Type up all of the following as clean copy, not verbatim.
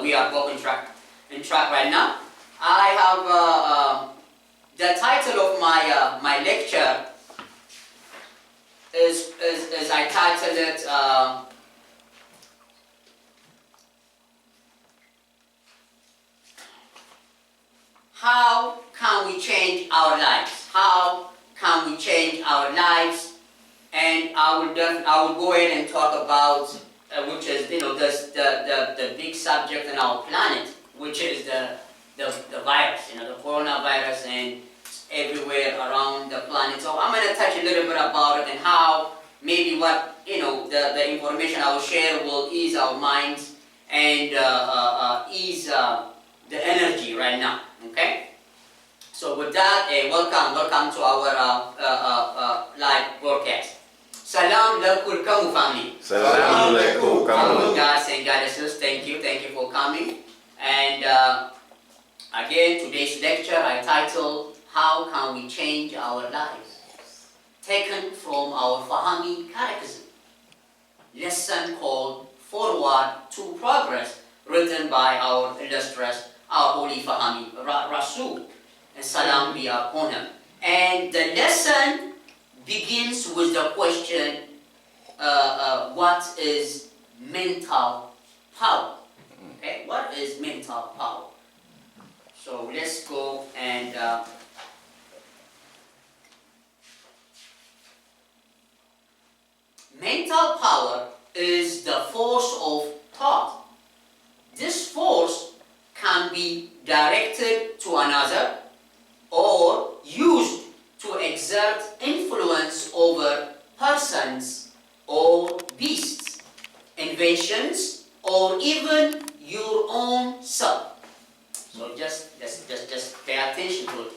we are both in track right now. I have the title of my lecture is I titled it how can we change our lives? How can we change our lives? And I will go ahead and talk about which is the big subject in our planet, which is the virus, the coronavirus, and everywhere around the planet. So I'm going to touch a little bit about it and how maybe what the information I will share will ease our minds and ease the energy right now. Okay. So with that, welcome to our live broadcast. Salam alaikum kamu family. Salam alaikum kamu. Guys and goddesses, thank you for coming. And again, today's lecture I titled How Can We Change Our Lives? Taken from our Fahami Catechism, lesson called Forward to Progress, written by our illustrious, our holy Fahami Rasul, and salam be upon him. And the lesson begins with the question, what is mental power? Okay, what is mental power? So let's go and mental power is the force of thought. This force can be directed to another or used to exert influence over persons or beasts, inventions, or even your own self. So just pay attention to it.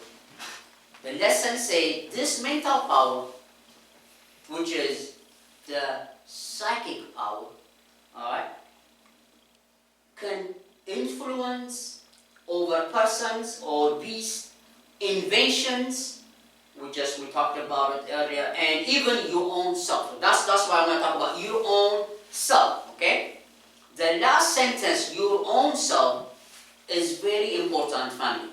The lesson says this mental power, which is the psychic power, alright, can influence over persons or beasts, inventions, we talked about it earlier, and even your own self. That's why I'm going to talk about your own self, okay? The last sentence, your own self, is very important, family.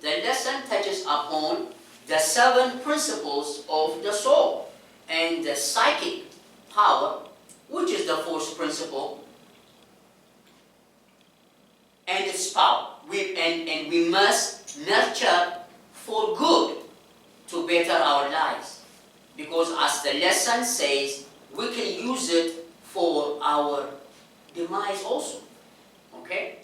The lesson touches upon the 7 principles of the soul and the psychic power, which is the 4th principle, and its power. And we must nurture for good to better our lives, because as the lesson says, we can use it for our demise also. Okay?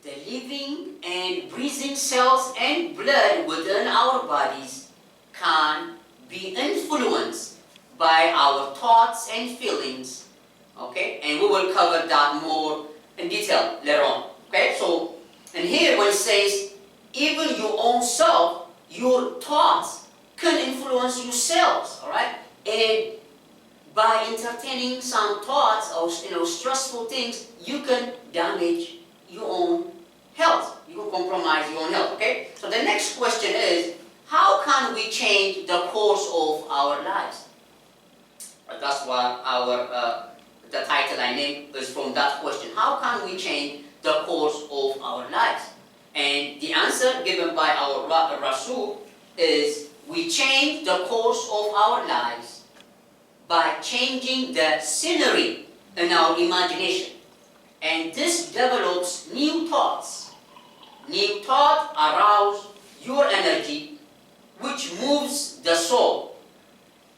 The living and breathing cells and blood within our bodies can be influenced by our thoughts and feelings. Okay? And we will cover that more in detail later on. Okay? So, and here when it says, even your own self, your thoughts can influence yourselves, all right? And by entertaining some thoughts or stressful things, you can damage your own health. You can compromise your own health, okay? So the next question is, how can we change the course of our lives? That's what the title I named is from that question. How can we change the course of our lives? And the answer given by our Rasul is, we change the course of our lives by changing the scenery in our imagination. And this develops new thoughts. New thoughts arouse your energy, which moves the soul,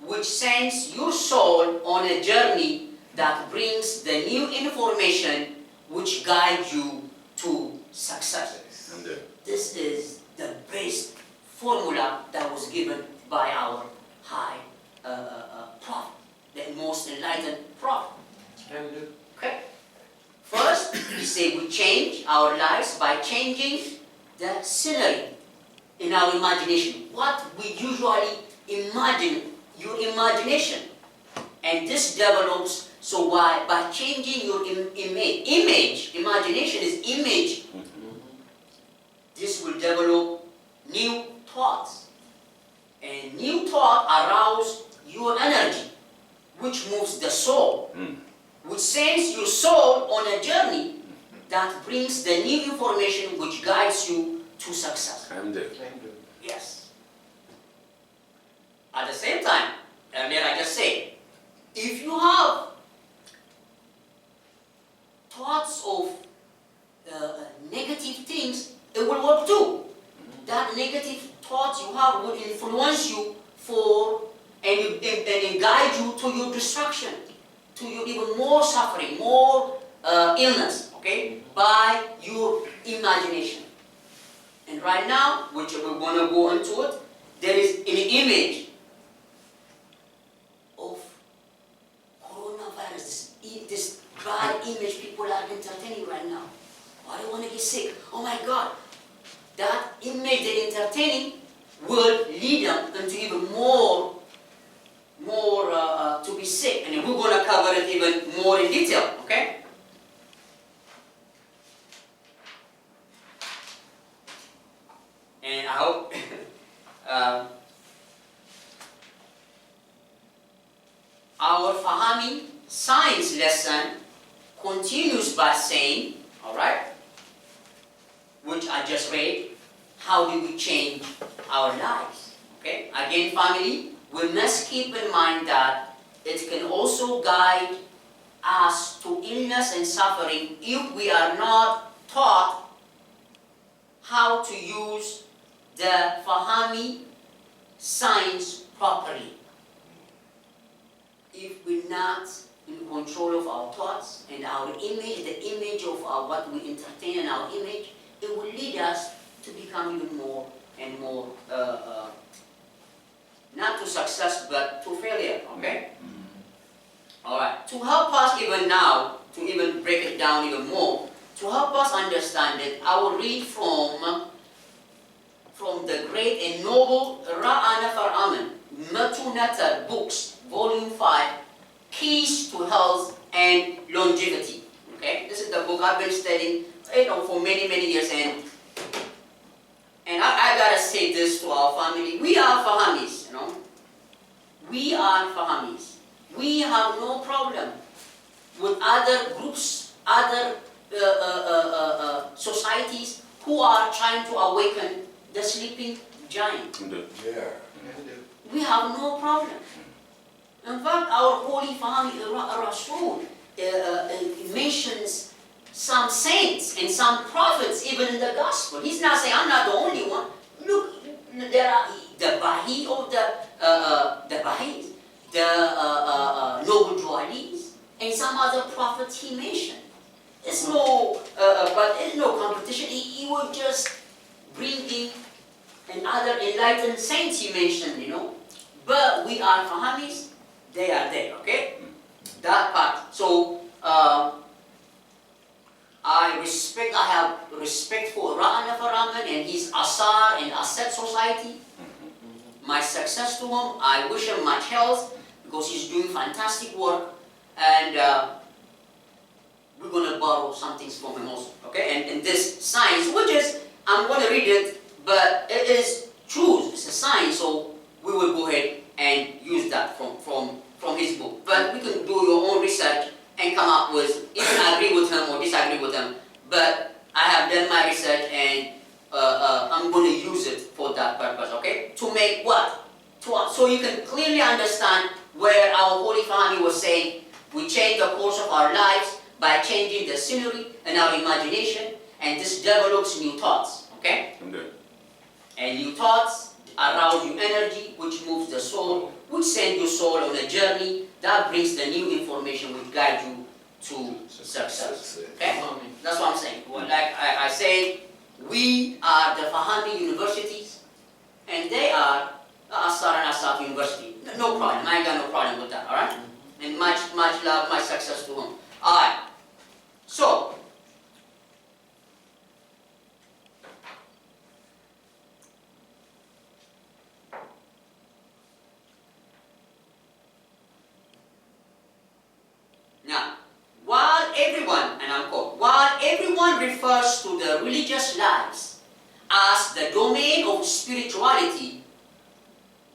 which sends your soul on a journey that brings the new information which guides you to success. This is the best formula that was given by our high prophet, the most enlightened prophet. Okay? First, we say we change our lives by changing the scenery in our imagination. What we usually imagine, your imagination. And this develops, so why? By changing your image, imagination is image. This will develop new thoughts. And new thought arouse your energy, which moves the soul. which sends your soul on a journey that brings the new information which guides you to success. Yes. At the same time, earlier I just said, if you have thoughts of negative things, it will work too. That negative thoughts you have will influence you and guide you to your destruction, to your even more suffering, more illness, okay, by your imagination. And right now, which we're going to go into it, there is an image of coronavirus, this bad image people are entertaining right now. Oh, I want to get sick. Oh my God. That image they're entertaining will lead them into even more to be sick. And we're going to cover it even more in detail, okay? And I hope our Fahami science lesson continues by saying, all right, which I just read, how do we change our lives? Okay? Again, family, we must keep in mind that it can also guide us to illness and suffering if we are not taught how to use the Fahami science properly. If we're not in control of our thoughts and our image, the image of what we entertain in our image, it will lead us to become even more and more, not to success, but to failure, okay? All right, to help us even now, to even break it down even more, to help us understand it, I will read from the great and noble Ra'anafar Aman, Matunatar Books, Volume 5, Keys to Health and Longevity. Okay, this is the book I've been studying, for many, many years, and I gotta say this to our family. We are Fahamis, We are Fahamis. We have no problem with other groups, other societies who are trying to awaken the sleeping giant. Yeah. We have no problem. In fact, our Holy Fahmi Rasul mentions some saints and some prophets even in the gospel. He's not saying, I'm not the only one. Look, there are the Bahi of the Bahis, the Noble Jualis, and some other prophets he mentioned. There's no, but there's no competition. He would just bring in another enlightened saints he mentioned, But we are Fahamis, they are there, okay? That part. So, I have respect for Ra'ana Faraman and his Asar and Asset Society. My success to him, I wish him much health because he's doing fantastic work, and we're going to borrow some things from him also, okay? And this science, which is, I'm going to read it, but it is true, it's a science, so we will go ahead and use that from his book. But we can do your own research and come up with, either agree with him or disagree with him. But I have done my research and I'm going to use it for that purpose, okay? To make what? So you can clearly understand where our Holy Family was saying, we change the course of our lives by changing the scenery and our imagination, and this develops new thoughts, okay? And new thoughts arouse your energy, which moves the soul, which sends your soul on a journey that brings the new information, which guides you to success. Okay? That's what I'm saying. Well, like I said, we are the Fahami universities, and they are Asar and Asaf University. No problem. I ain't got no problem with that. All right? And much love, much success to them. All right. So. Now, while everyone refers to the religious lives as the domain of spirituality,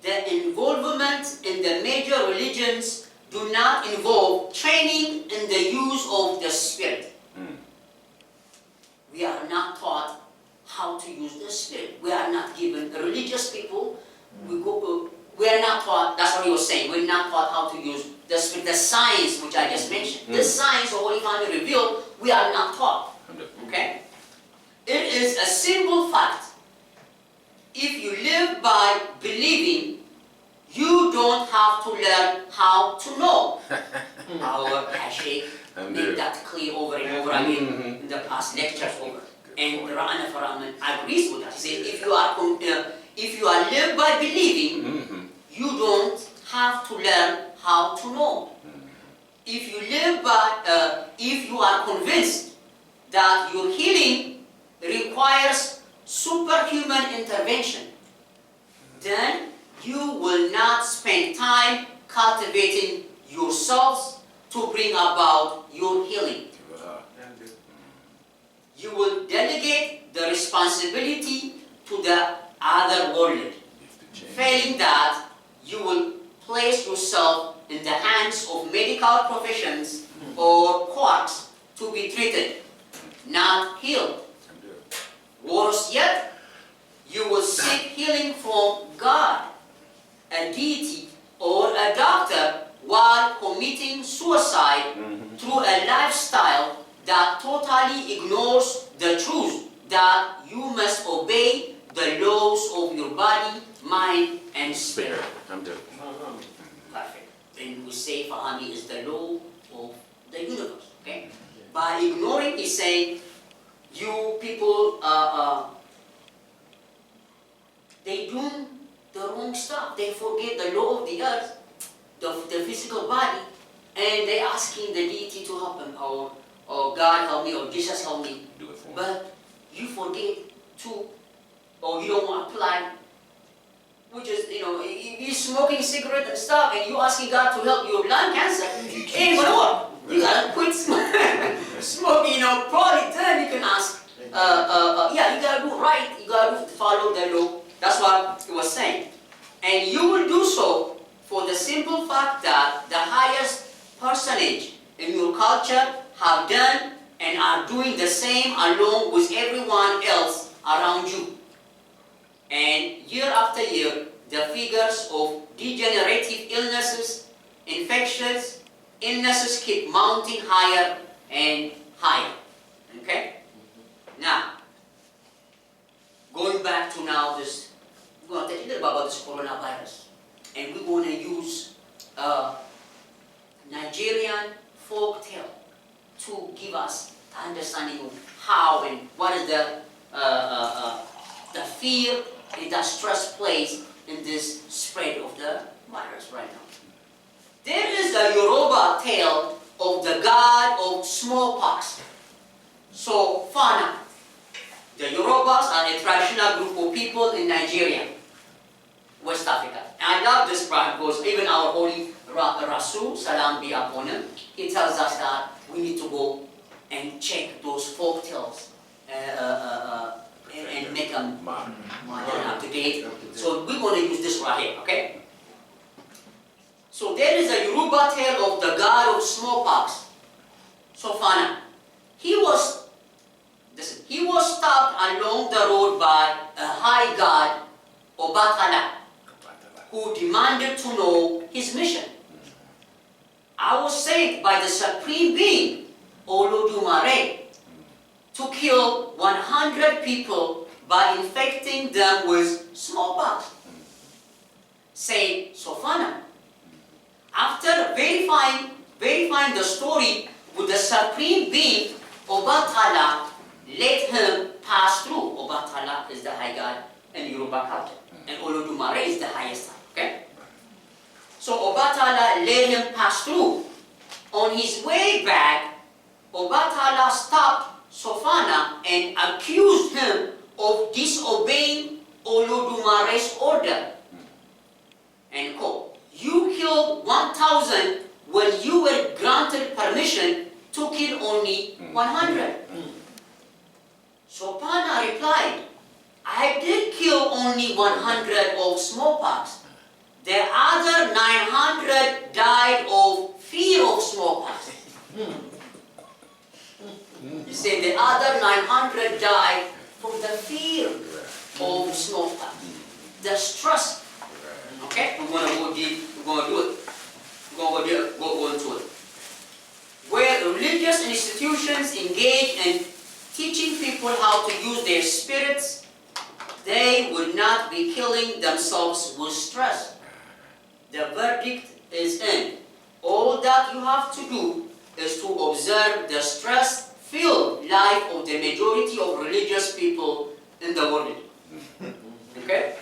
the involvement in the major religions do not involve training in in the use of the Spirit. We are not taught how to use the Spirit. We are not given, religious people, we are not taught, that's what he was saying, we're not taught how to use the Spirit, the science which I just mentioned. The science the Holy Family revealed, we are not taught. Okay? It is a simple fact. If you live by believing, you don't have to learn how to know. Our Sheikh made that clear over and over again in the past lectures over. And Ra'ana Faraman agrees with us. He says, if you are live by believing, you don't have to learn how to know. If you live by, if you are convinced that your healing requires superhuman intervention, then you will not spend time cultivating yourselves to bring about your healing. You will delegate the responsibility to the other world. Failing that, you will place yourself in the hands of medical professions or courts to be treated, not healed. Worse yet, you will seek healing from God, a deity, or a doctor while committing suicide through a lifestyle that totally ignores the truth that you must obey the laws of your body, mind, and spirit. Perfect. Then we say Fahami is the law of the universe. Okay? By ignoring, he's saying, you people, they do the wrong stuff. They forget the law of the earth, the physical body, and they asking the deity to help them, or God help me, or Jesus help me. But you forget to, or you don't want to apply, which is, you're smoking cigarette and stuff, and you asking God to help your lung cancer, ain't gonna work. You gotta quit smoking, probably then you can ask, yeah, you gotta do right, you gotta follow the law. That's what he was saying. And you will do so for the simple fact that the highest personage in your culture have done and are doing the same along with everyone else around you. And year after year, the figures of degenerative illnesses, infectious illnesses keep mounting higher and higher. Okay? Now, going back to now this, we're going to talk a little about this coronavirus. And we're going to use Nigerian folk tale to give us understanding of how and what is the fear and the stress plays in this spread of the virus right now. There is a Yoruba tale of the god of smallpox. So, Fana. The Yorubas are a traditional group of people in Nigeria, West Africa. And I love this part because even our holy Rasul, salam be upon him, he tells us that we need to go and check those folk tales and make them modern, up to date. So we're going to use this right here, okay? So there is a Yoruba tale of the god of smallpox, Sofana. He was stopped along the road by a high god, Obatala, who demanded to know his mission. I was sent by the Supreme Being, Olodumare, to kill 100 people by infecting them with smallpox. Said Sofana. After verifying the story with the Supreme Being, Obatala let him pass through. Obatala is the high god in Yoruba culture, and Olodumare is the highest god. Okay? So Obatala let him pass through. On his way back, Obatala stopped Sofana and accused him of disobeying Olodumare's order. And quote, "You killed 1,000 when you were granted permission to kill only 100. Sofana replied, "I did kill only 100 of smallpox. The other 900 died of fear of smallpox." He said the other 900 died from the fear of smallpox, the stress. Okay, we're going to go deep, we're going to do it. We're going to go into it. Where religious institutions engage in teaching people how to use their spirits, they would not be killing themselves with stress. The verdict is in. All that you have to do is to observe the stress-filled life of the majority of religious people in the world. Okay?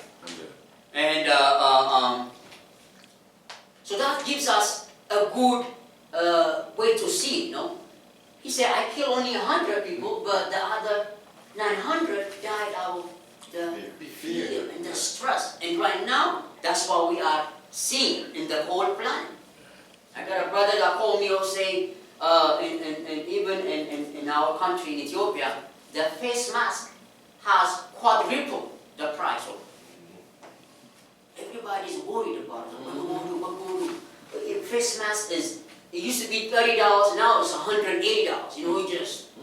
And so that gives us a good way to see, you know. He said, I kill only 100 people, but the other 900 died out of the fear and the stress. And right now, that's what we are seeing in the whole planet. I got a brother that called me and say, even in our country, in Ethiopia, the face mask has quadrupled the price of it. Everybody's worried about it. What going to do? Face mask is, it used to be $30, now it's $180. You know,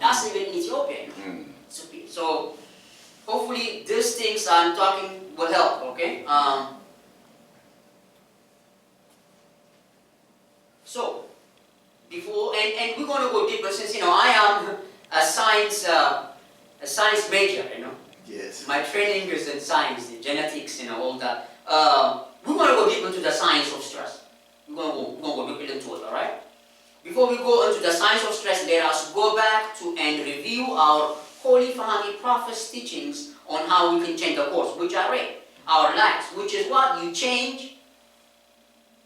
that's even in Ethiopia. You know? So hopefully these things I'm talking will help, okay? So, before, and we're going to go deeper since, you know, I am a science major, you know. Yes. My training is in science, the genetics, you know, all that. We're going to go deep into the science of stress. We're going to go deep into it, all right? Before we go into the science of stress, let us go back to and review our Holy Family Prophets' teachings on how we can change the course, which I read, our lives, which is what you change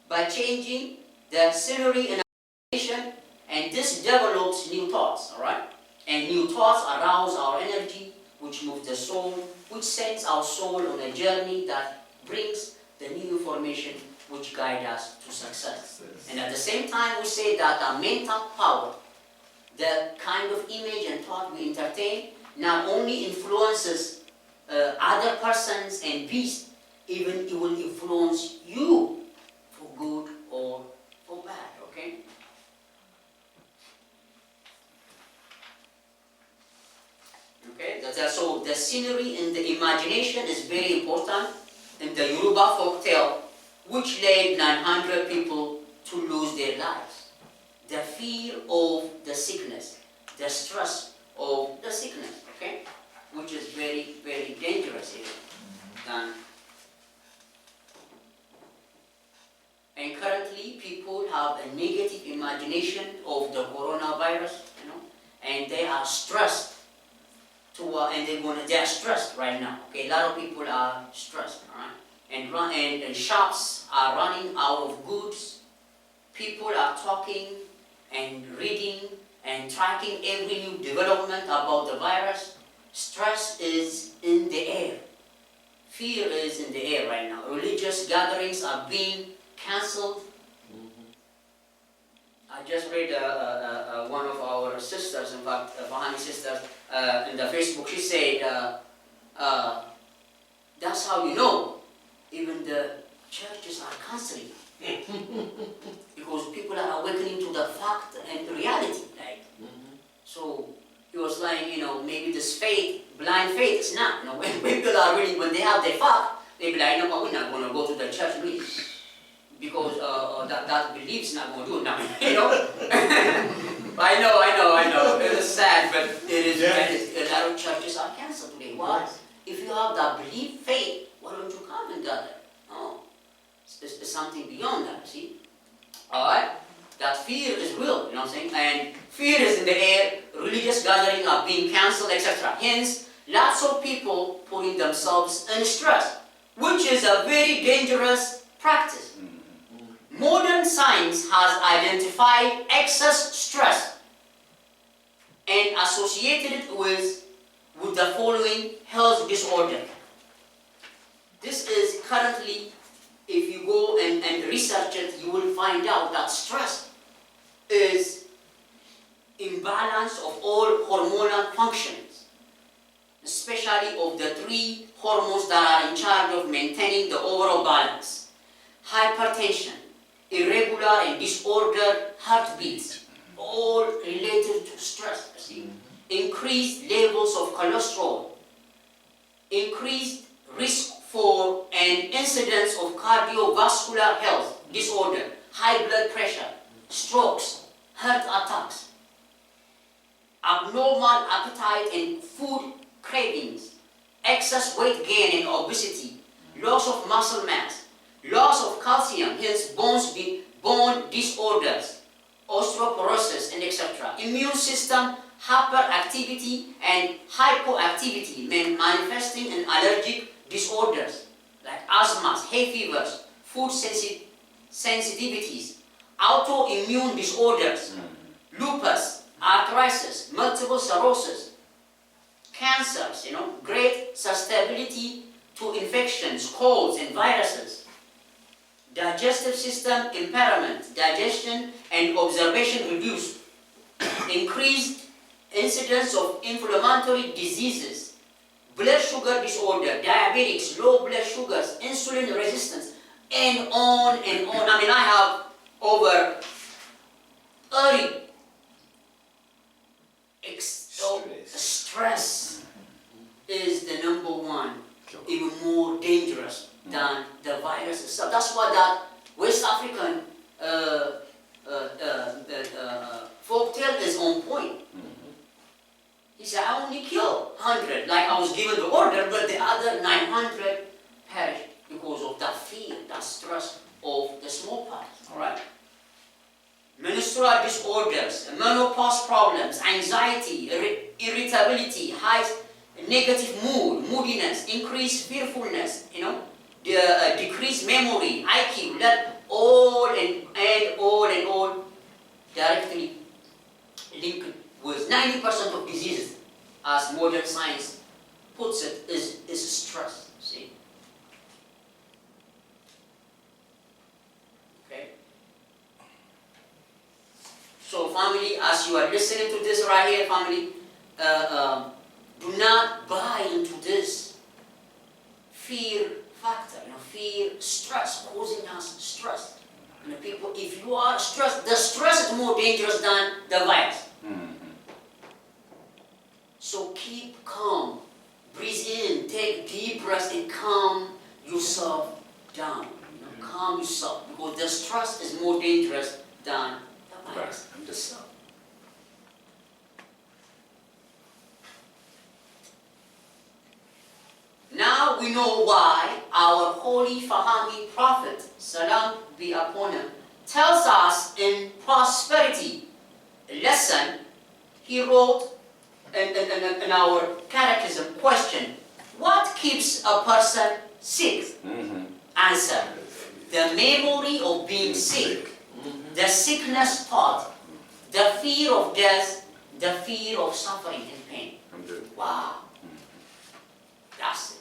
by changing the scenery in our nation, and this develops new thoughts, all right? And new thoughts arouse our energy, which moves the soul, which sends our soul on a journey that brings the new information which guide us to success. And at the same time, we say that our mental power, the kind of image and thought we entertain, not only influences other persons and beasts, even it will influence you for good or for bad, okay? Okay, so the scenery and the imagination is very important in the Yoruba folk tale, which led 900 people to lose their lives. The fear of the sickness, the stress of the sickness, okay? Which is very, very dangerous here. And currently, people have a negative imagination of the coronavirus, you know, and they are stressed. They are stressed right now. Okay, a lot of people are stressed, all right? And shops are running out of goods. People are talking and reading and tracking every new development about the virus. Stress is in the air. Fear is in the air right now. Religious gatherings are being cancelled. I just read one of our sisters, in fact, Bahani sisters, in the Facebook. She said, that's how you know even the churches are cancelling. Because people are awakening to the fact and reality. Like, so it was like, you know, maybe this faith, blind faith is not. You know, when people are really, when they have their fact, they be like, no, we're not going to go to the church meeting. Because that belief's not going to do nothing, you know? I know. It is sad, but it is, a lot of churches are cancelled today. Why? If you have that belief, faith, why don't you come and gather? No. It's something beyond that, see? Alright? That fear is real, you know what I'm saying? And fear is in the air, religious gatherings are being cancelled, etc. Hence, lots of people putting themselves in stress, which is a very dangerous practice. Modern science has identified excess stress and associated it with the following health disorder. This is currently, if you go and research it, you will find out that stress is imbalance of all hormonal functions, especially of the 3 hormones that are in charge of maintaining the overall balance: hypertension, irregular and disordered heartbeats, all related to stress, you see. Increased levels of cholesterol, increased risk for an incidence of cardiovascular health disorder, high blood pressure, strokes, heart attacks, abnormal appetite and food cravings, excess weight gain and obesity, loss of muscle mass, loss of calcium, hence bone disorders, osteoporosis, and etc. Immune system hyperactivity and hypoactivity, manifesting in allergic disorders like asthma, hay fevers, food sensitivities, autoimmune disorders, lupus, arthritis, multiple sclerosis, cancers, great susceptibility to infections, colds and viruses, digestive system impairment, digestion and observation reduced, increased incidence of inflammatory diseases, blood sugar disorder, diabetics, low blood sugars, insulin resistance, and on and on. I mean, I have over 30 stress is the number one, even more dangerous than the virus itself. That's why that West African folk tale is on point. He said, I only killed 100, like I was given the order, but the other 900 perished because of that fear, that stress of the smallpox, all right? Menstrual disorders, menopause problems, anxiety, irritability, high negative mood, moodiness, increased fearfulness, decreased memory, IQ, that all directly linked with 90% of diseases, as modern science puts it, is stress, see? Okay? So family, as you are listening to this right here, family, do not buy into this fear factor, fear, stress, causing us stress. People, if you are stressed, the stress is more dangerous than the virus. So keep calm, breathe in, take deep breaths and calm yourself down. Calm yourself, because the stress is more dangerous than the virus itself. Now we know why our holy Fahami prophet, salam be upon him, tells us in prosperity lesson. He wrote in our catechism question, what keeps a person sick? Answer, the memory of being sick, the sickness thought, the fear of death, the fear of suffering and pain. Wow, that's it.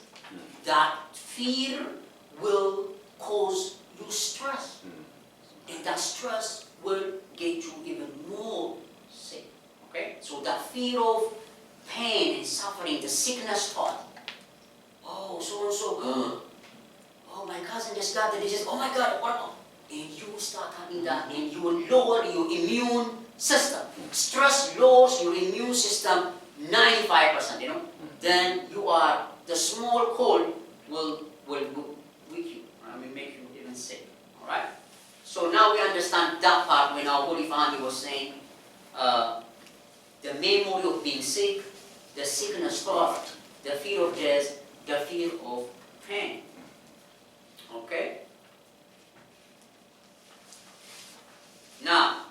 That fear will cause you stress, and that stress will get you even more sick. Okay? So that fear of pain and suffering, the sickness thought. Oh, so and so. Oh, my cousin just got the disease. Oh my God, what? And you will start having that, and you will lower your immune system. Stress lowers your immune system 95%. Then you are, the small cold will weak you. Make you even sick. All right. So now we understand that part when our Holy Family was saying the memory of being sick, the sickness thought, the fear of death, the fear of pain. Okay? Now,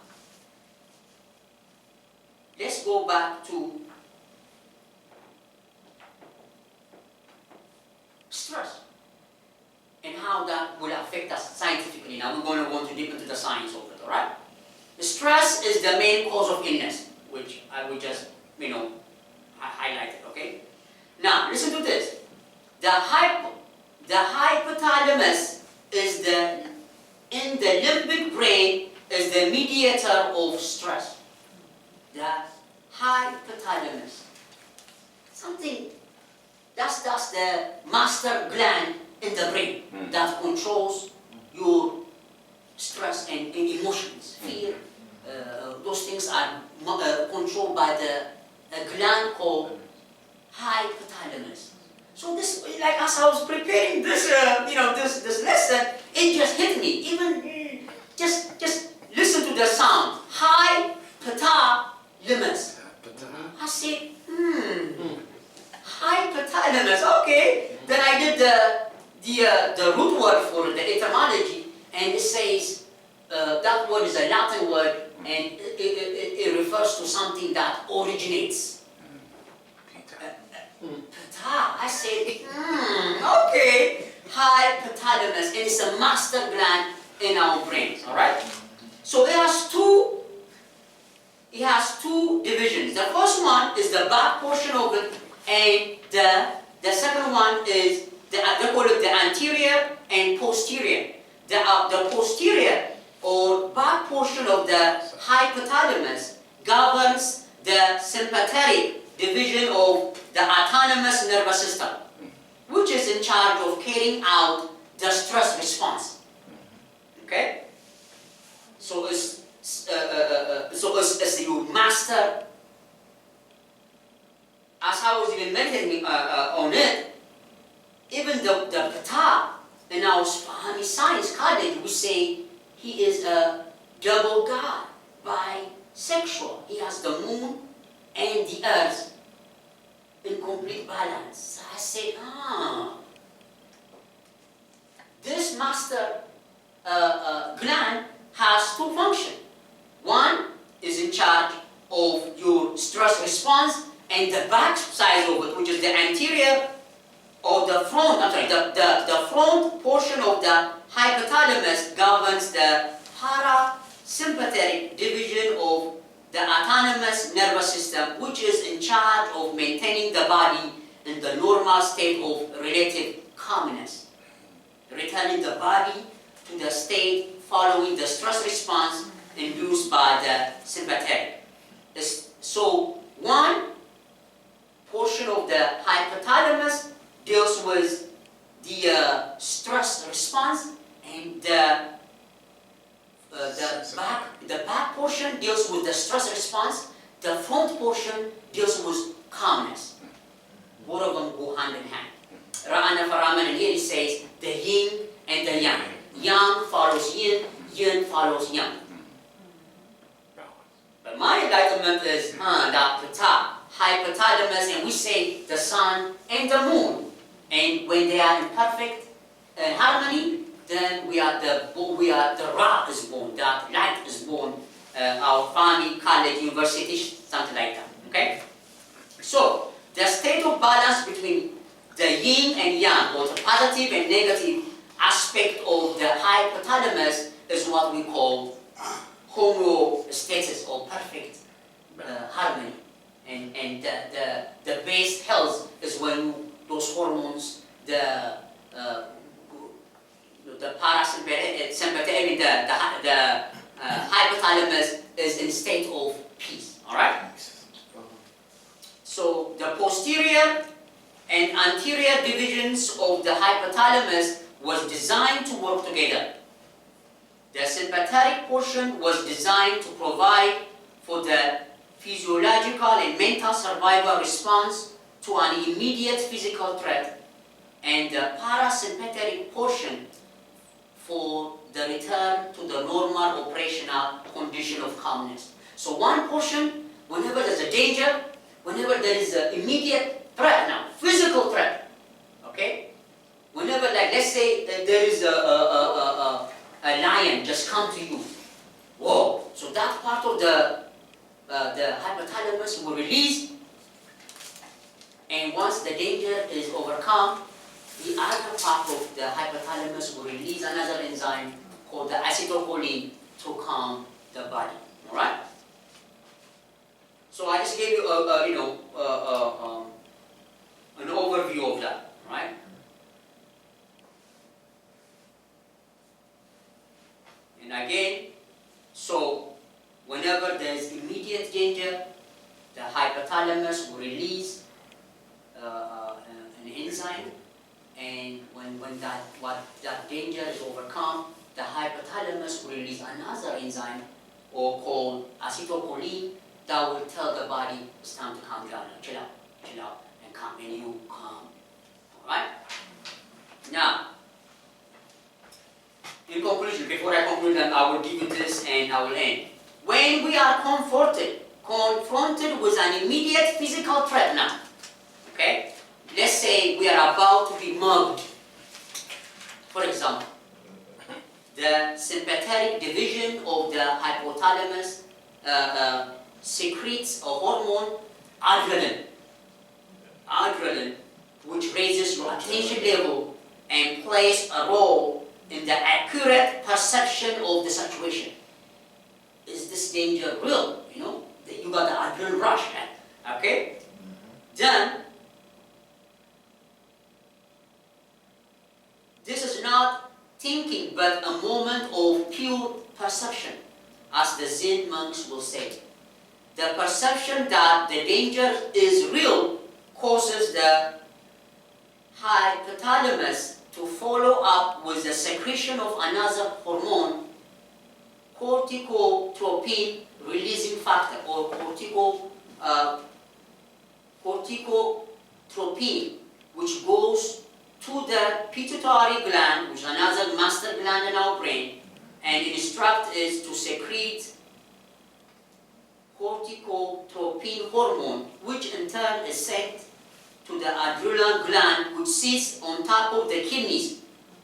let's go back to stress and how that will affect us scientifically. Now we're going to go deep into the science of it, all right? The stress is the main cause of illness, which I will just, highlighted, okay? Now, listen to this. The hypothalamus is in the limbic brain is the mediator of stress. The hypothalamus. That's the master gland in the brain that controls your stress and emotions, fear, those things are controlled by the a gland called hypothalamus. So this, like as I was preparing this, this lesson, it just hit me. Even just listen to the sound, hypothalamus. I said, hypothalamus. Okay. Then I did the root word for the etymology, and it says that word is a Latin word, and it refers to something that originates. I said, okay, hypothalamus, and it's a master gland in our brains, all right? So it has two divisions. The first one is the back portion of it, and the second one is, they call it the anterior and posterior. The posterior or back portion of the hypothalamus governs the sympathetic division of the autonomous nervous system, which is in charge of carrying out the stress response. Okay? So as you master, as I was even meditating on it, even the Ptah in our Spanish science college, we say he is a double god, bisexual. He has the moon and the earth in complete balance. So I said, this master gland has two functions. One is in charge of your stress response, and the back side of it, which is the anterior or the front, the front portion of the hypothalamus governs the parasympathetic division of the autonomous nervous system, which is in charge of maintaining the body in the normal state of relative calmness, returning the body to the state following the stress response induced by the sympathetic. So one portion of the hypothalamus deals with the stress response, and the back portion deals with the stress response. The front portion deals with calmness. Both of them go hand in hand. Ra'ana Faraman, and here it says the yin and the yang. Yang follows yin, yin follows yang. But my enlightenment is that hypothalamus, and we say the sun and the moon. And when they are in perfect harmony, then we are the Ra is born, that light is born, our family, college, university, something like that. Okay? So the state of balance between the yin and yang, or the positive and negative aspect of the hypothalamus, is what we call homeostasis, or perfect harmony. And the base health is when those hormones, the parasympathetic, the hypothalamus is in state of peace. All right. So the posterior and anterior divisions of the hypothalamus was designed to work together. The sympathetic portion was designed to provide for the physiological and mental survival response to an immediate physical threat, and the parasympathetic portion for the return to the normal operational condition of calmness. So one portion, whenever there's a danger, whenever there is an immediate threat now, physical threat, okay? Whenever, like, let's say there is a lion just come to you, whoa! So that part of the hypothalamus will release, and once the danger is overcome, the other part of the hypothalamus will release another enzyme called the acetylcholine to calm the body. All right. So I just gave you an overview of that. Right. And again, so whenever there is immediate danger, the hypothalamus will release an enzyme, and when that danger is overcome, the hypothalamus will release another enzyme or called acetylcholine that will tell the body it's time to calm down, chill out, and calm, and you calm. Alright? Now, in conclusion, before I conclude, I will give you this and I will end. When we are confronted with an immediate physical threat now, okay? Let's say we are about to be mugged. For example, the sympathetic division of the hypothalamus secretes a hormone, adrenaline, which raises your attention level and plays a role in the accurate perception of the situation. Is this danger real? You know, you got the adrenaline rush, okay? Then, this is not thinking, but a moment of pure perception, as the Zen monks will say. The perception that the danger is real causes the hypothalamus to follow up with the secretion of another hormone, corticotropin releasing factor, or corticotropin, which goes to the pituitary gland, which is another master gland in our brain, and instruct is to secrete corticotropin hormone, which in turn is sent to the adrenal gland, which sits on top of the kidneys.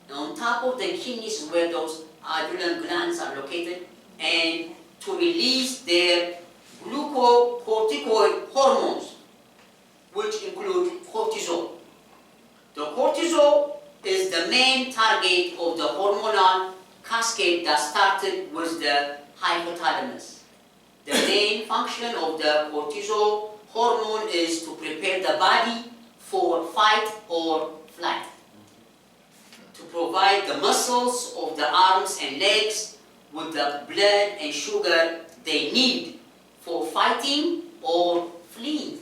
And on top of the kidneys is where those adrenal glands are located, and to release their glucocorticoid hormones, which include cortisol. The cortisol is the main target of the hormonal cascade that started with the hypothalamus. The main function of the cortisol hormone is to prepare the body for fight or flight, to provide the muscles of the arms and legs with the blood and sugar they need for fighting or fleeing.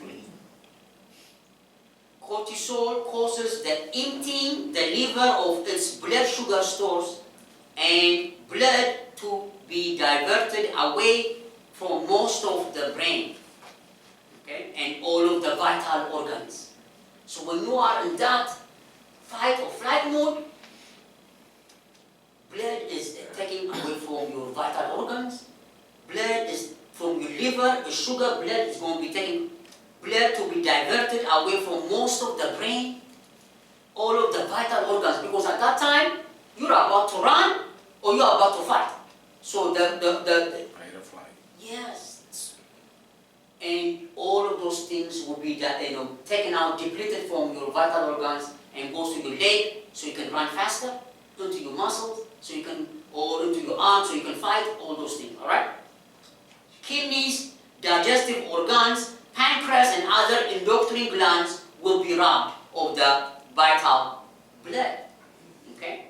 Cortisol causes the emptying the liver of its blood sugar stores and blood to be diverted away from most of the brain, okay, and all of the vital organs. So when you are in that fight or flight mode, blood is taken away from your vital organs, blood is from your liver, the sugar blood is going to be taken, blood to be diverted away from most of the brain, all of the vital organs, because at that time, you're about to run or you're about to fight. So the Fight or flight. yes, and all of those things will be taken out, depleted from your vital organs, and goes to your leg so you can run faster, into your muscles so you can, or into your arms so you can fight, all those things, all right? Kidneys, digestive organs, pancreas, and other endocrine glands will be robbed of the vital blood, okay?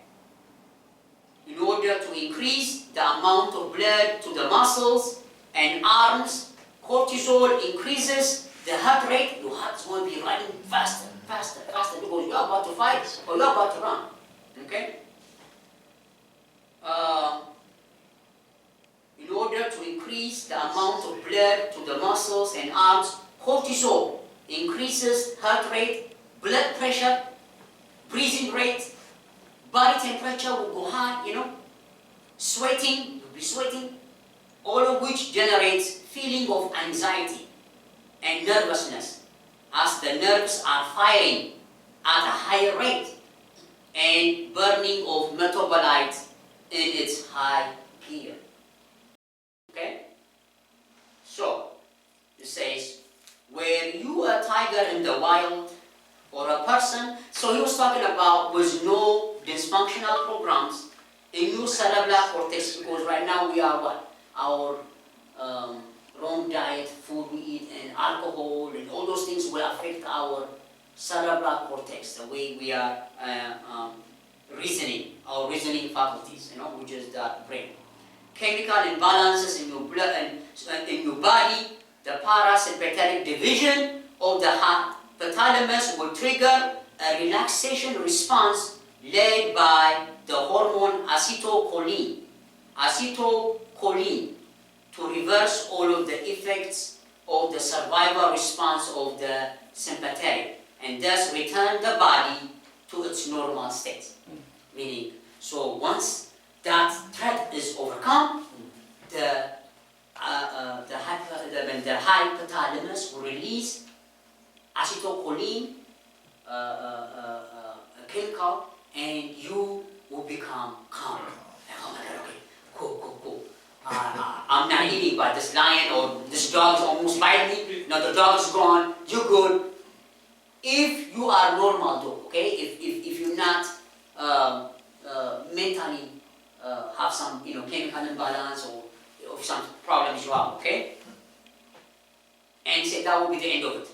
In order to increase the amount of blood to the muscles and arms, cortisol increases the heart rate. Your heart's going to be running faster, because you're about to fight or you're about to run, okay? In order to increase the amount of blood to the muscles and arms, cortisol increases heart rate, blood pressure, breathing rate, body temperature will go high, sweating, you'll be sweating, all of which generates feeling of anxiety and nervousness, as the nerves are firing at a higher rate and burning of metabolites in its high gear. Okay? So, it says, were you a tiger in the wild or a person? So he was talking about with no dysfunctional programs in your cerebral cortex, because right now we are what? Our wrong diet, food we eat, and alcohol, and all those things will affect our cerebral cortex, the way we are reasoning, our reasoning faculties, which is the brain. Chemical imbalances in your blood and in your body, the parasympathetic division of the hypothalamus will trigger a relaxation response led by the hormone acetylcholine. Acetylcholine. to reverse all of the effects of the survival response of the sympathetic, and thus return the body to its normal state. Meaning, so once that threat is overcome, the hypothalamus will release acetylcholine, a chemical, and you will become calm. Like, oh my God, okay, cool. I'm not eating by this lion, or this dog is almost biting me. No, the dog is gone. You're good. If you are normal, though, okay. If you're not mentally have some chemical imbalance or some problems you have, okay. And say that will be the end of it.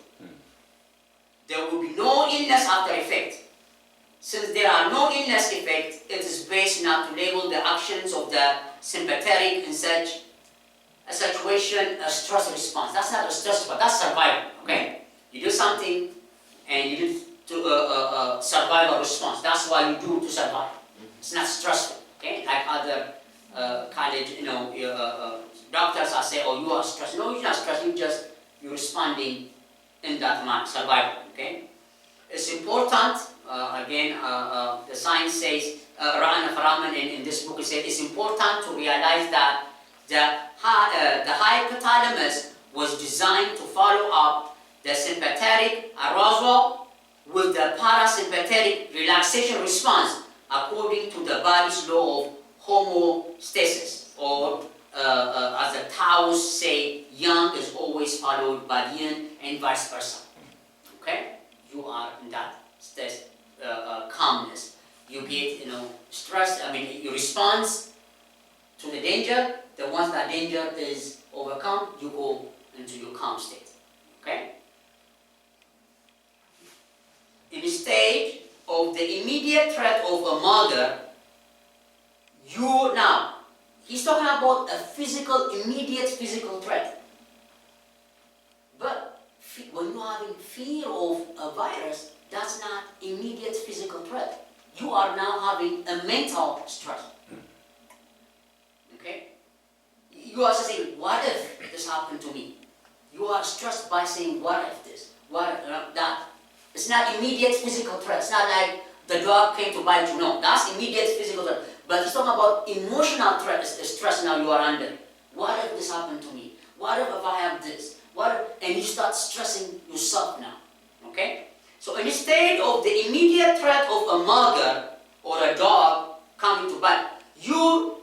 There will be no illness after effect. Since there are no illness effect, it is best not to label the actions of the sympathetic in such a situation a stress response. That's not a stress response, that's survival, okay? You do something and you do to survival response. That's why you do to survive. It's not stressful, okay? Like other college, doctors are saying, oh, you are stressed. No, you're not stressed, you're responding in that manner, survival, okay? It's important, again, the science says, Ra'ana Faraman in this book, it says it's important to realize that the hypothalamus was designed to follow up the sympathetic arousal with the parasympathetic relaxation response according to the body's law of homeostasis, or as the Taoists say, yang is always followed by yin and vice versa. Okay? You are in that state, calmness. You get, stress, your response to the danger, once that danger is overcome, you go into your calm state. Okay? In the stage of the immediate threat of a murder, he's talking about a immediate physical threat. But when you're having fear of a virus, that's not immediate physical threat. You are now having a mental stress. Okay? You are saying, what if this happened to me? You are stressed by saying, what if this? What if that? It's not immediate physical threat. It's not like the dog came to bite you. No, that's immediate physical threat. But he's talking about emotional threat, stress now you are under. What if this happened to me? What if I have this? And you start stressing yourself now. Okay? So in the state of the immediate threat of a mugger or a dog coming to bite, your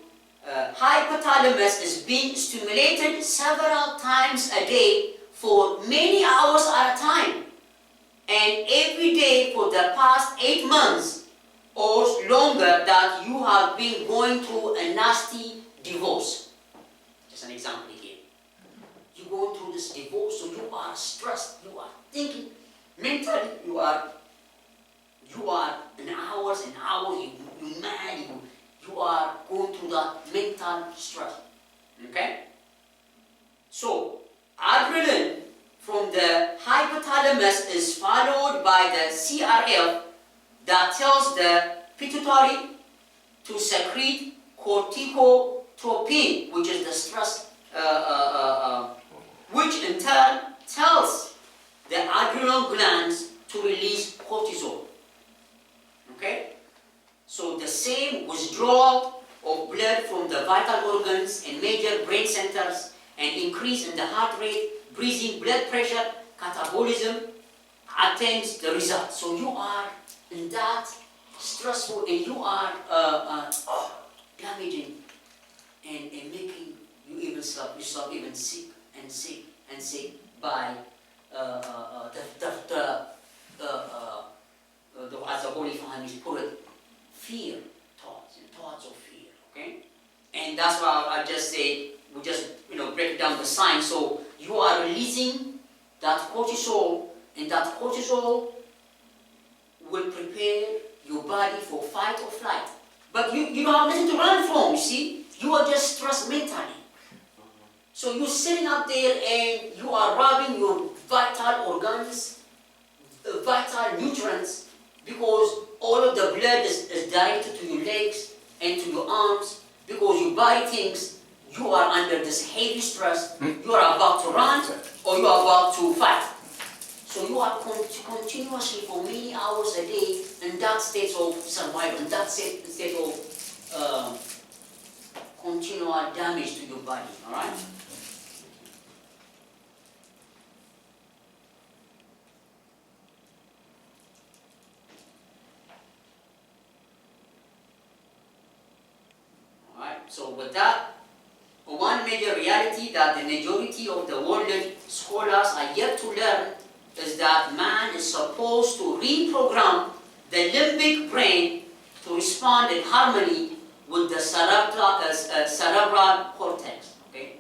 hypothalamus is being stimulated several times a day for many hours at a time. And every day for the past 8 months or longer that you have been going through a nasty divorce. Just an example here. You're going through this divorce, so you are stressed, you are thinking mentally, you are in hours and hours, you're mad, you are going through that mental stress. Okay? So, adrenaline from the hypothalamus is followed by the CRF that tells the pituitary to secrete corticotropin, which is the stress, which in turn tells the adrenal glands to release cortisol. Okay? So the same withdrawal of blood from the vital organs and major brain centers and increase in the heart rate, breathing, blood pressure, catabolism attains the result. So you are in that stressful and you are damaging and making you even yourself even sick by as the Holy Father put it, fear thoughts of fear. Okay, and that's why I just say we just break down the signs. So you are releasing that cortisol, and that cortisol will prepare your body for fight or flight. But you don't have nothing to run from. You see, you are just stressed mentally. So you're sitting up there and you are robbing your vital organs, vital nutrients, because all of the blood is directed to your legs and to your arms, because your body thinks you are under this heavy stress, you are about to run or you are about to fight. So you are continuously for many hours a day in that state of survival, in that state of continual damage to your body, all right? So with that, one major reality that the majority of the world scholars are yet to learn is that man is supposed to reprogram the limbic brain to respond in harmony with the cerebral cortex. Okay?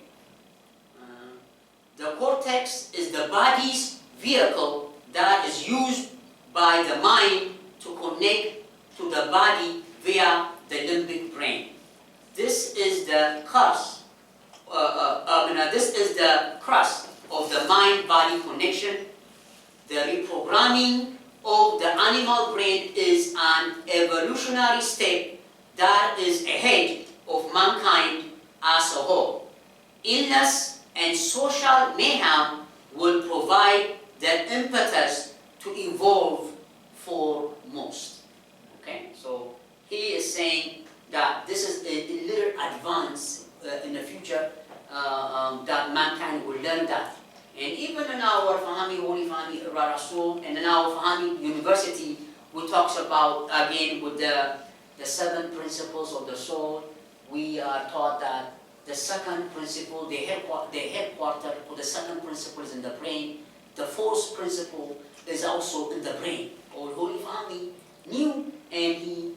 The cortex is the body's vehicle that is used by the mind to connect to the body via the limbic brain. This is the crust. This is the crust of the mind-body connection. The reprogramming of the animal brain is an evolutionary step that is ahead of mankind as a whole. Illness and social mayhem will provide the impetus to evolve for most. Okay, so he is saying that this is a little advance in the future that mankind will learn that. And even in our Holy Family Rasul and in our Fahami University, we talks about, again, with the 7 principles of the soul, we are taught that the second principle, the headquarter for the second principle is in the brain. The fourth principle is also in the brain. Our Holy Family knew, and he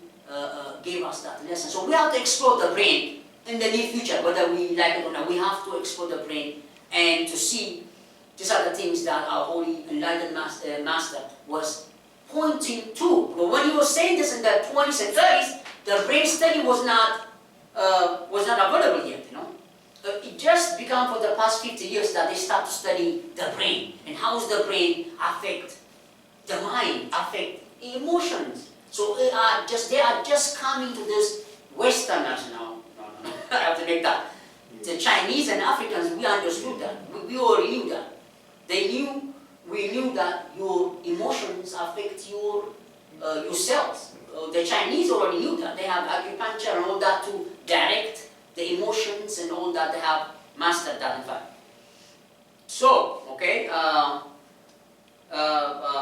gave us that lesson. So we have to explore the brain in the near future, whether we like it or not. We have to explore the brain and to see these are the things that our holy enlightened master was pointing to. But when he was saying this in the 20s and 30s, the brain study was not available yet. It just become for the past 50 years that they start to study the brain and how does the brain affect the mind, affect emotions. So they are just coming to this Westerners now. No. I have to make that. The Chinese and Africans, we understood that. We already knew that. We knew that your emotions affect your cells. The Chinese already knew that. They have acupuncture and all that to direct the emotions and all that. They have mastered that, in fact. So, okay.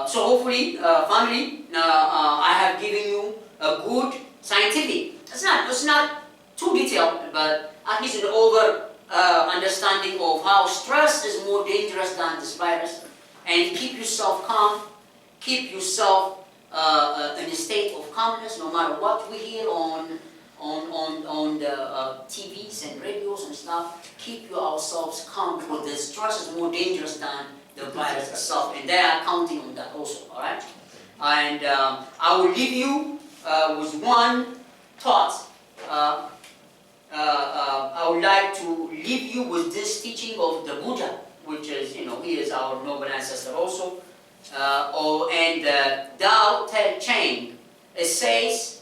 So hopefully, family, I have given you a good scientific. It's not too detailed, but at least an over understanding of how stress is more dangerous than this virus. And keep yourself calm. Keep yourself in a state of calmness, no matter what we hear on the TVs and radios and stuff. Keep yourselves calm, because the stress is more dangerous than the virus itself, and they are counting on that also, all right? And I will leave you with one thought. I would like to leave you with this teaching of the Buddha, which is, he is our noble ancestor also. And Tao Te Ching, it says,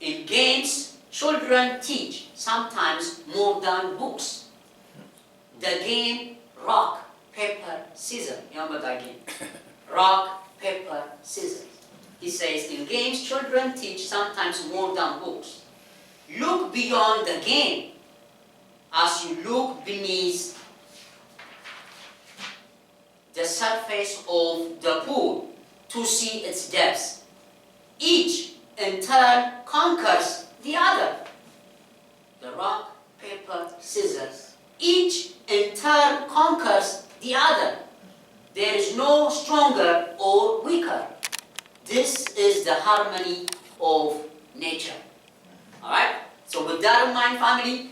in games, children teach sometimes more than books. The game rock, paper, scissors. Remember that game? Rock, paper, scissors. He says, in games, children teach sometimes more than books. Look beyond the game as you look beneath the surface of the pool to see its depths. Each, in turn, conquers the other. The rock, paper, scissors. Each, in turn, conquers the other. There is no stronger or weaker. This is the harmony of nature. Alright? So with that in mind, family,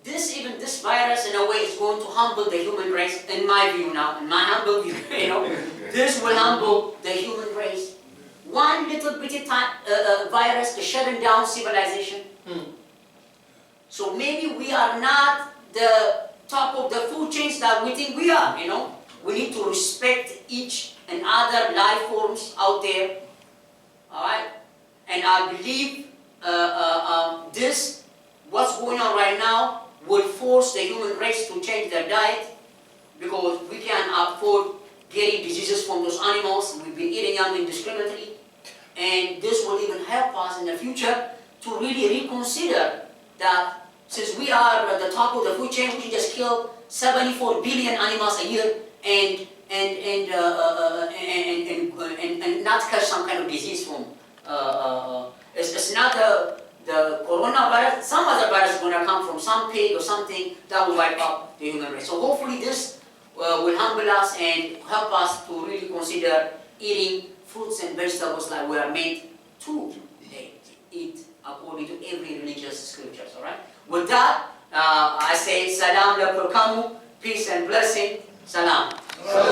this virus in a way is going to humble the human race, in my view now, in my humble view, this will humble the human race. One little bitty virus is shutting down civilization. So maybe we are not the top of the food chains that we think we are, We need to respect each and other life forms out there. Alright? And I believe what's going on right now will force the human race to change their diet, because we can't afford getting diseases from those animals. We've been eating them indiscriminately. And this will even help us in the future to really reconsider that since we are at the top of the food chain, we can just kill 74 billion animals a year and not catch some kind of disease from. It's not the coronavirus. Some other virus is going to come from some pig or something that will wipe out the human race. So hopefully this will humble us and help us to really consider eating fruits and vegetables like we are meant to eat according to every religious scriptures. All right. With that, I say salam lakum, peace and blessing. Salam.